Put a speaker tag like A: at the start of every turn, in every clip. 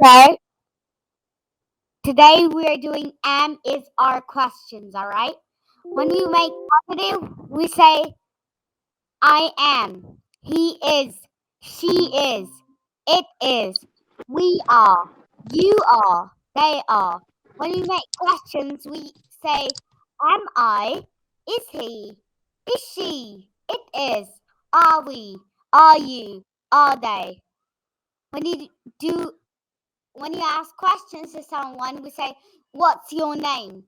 A: So today we are doing am is our questions, alright? When we make positive, we say I am, he is, she is, it is, we are, you are, they are. When we make questions, we say am I, is he, is she, it is, are we, are you, are they. When you do when you ask questions to someone, we say, what's your name?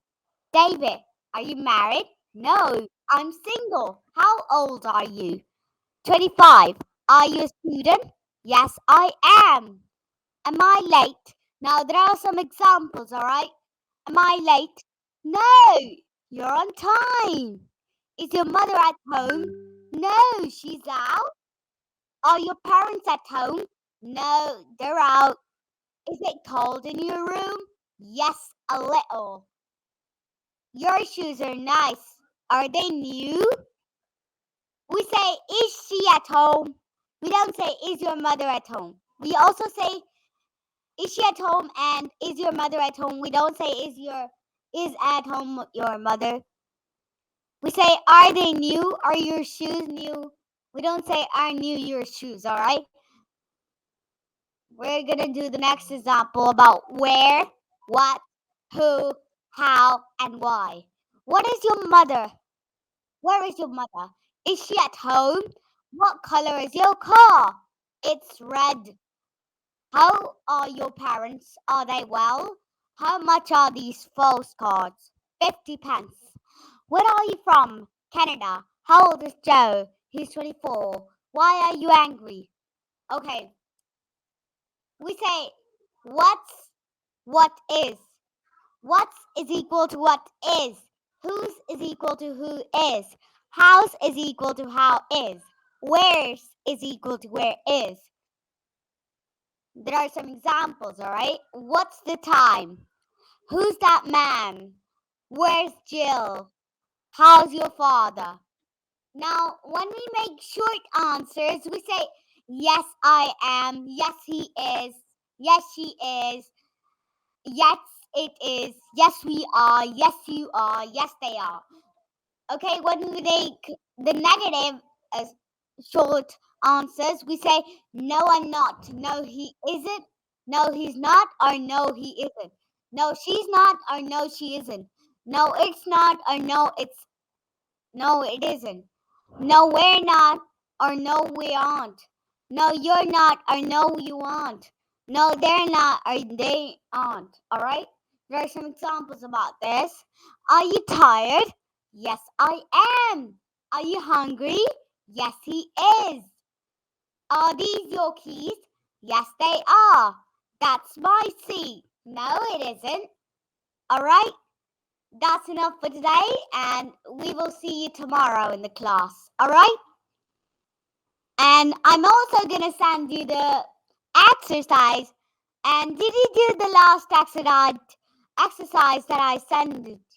A: David. Are you married? No, I'm single. How old are you? 25. Are you a student? Yes, I am. Am I late? Now, there are some examples, all right? Am I late? No, you're on time. Is your mother at home? No, she's out. Are your parents at home? No, they're out. Is it cold in your room? Yes, a little. Your shoes are nice. Are they new? We say, is she at home? We don't say, is your mother at home? We also say, is she at home and is your mother at home? We don't say, is at home your mother? We say, are they new? Are your shoes new? We don't say, are new your shoes, all right? We're going to do the next example about where, what, who, how, and why. What is your mother? Where is your mother? Is she at home? What color is your car? It's red. How are your parents? Are they well? How much are these postcards? 50 pence. Where are you from? Canada. How old is Joe? He's 24. Why are you angry? Okay. We say what is. What's is equal to what is. Whose is equal to who is. How's is equal to how is. Where's is equal to where is. There are some examples, alright? What's the time? Who's that man? Where's Jill? How's your father? Now, when we make short answers, we say, yes, I am. Yes, he is. Yes, she is. Yes, it is. Yes, we are. Yes, you are. Yes, they are. Okay, when we make the negative short answers, we say, no, I'm not. No, he isn't. No, he's not. Or no, he isn't. No, she's not. Or no, she isn't. No, it's not. Or no, it isn't. No, we're not. Or no, we aren't. No, you're not. Or no, you aren't. No, they're not. Or they aren't. All right? There are some examples about this. Are you tired? Yes, I am. Are you hungry? Yes, he is. Are these your keys? Yes, they are. That's my seat. No, it isn't. All right? That's enough for today, and we will see you tomorrow in the class. All right? And I'm also going to send you the exercise. And did you do the last exercise that I sent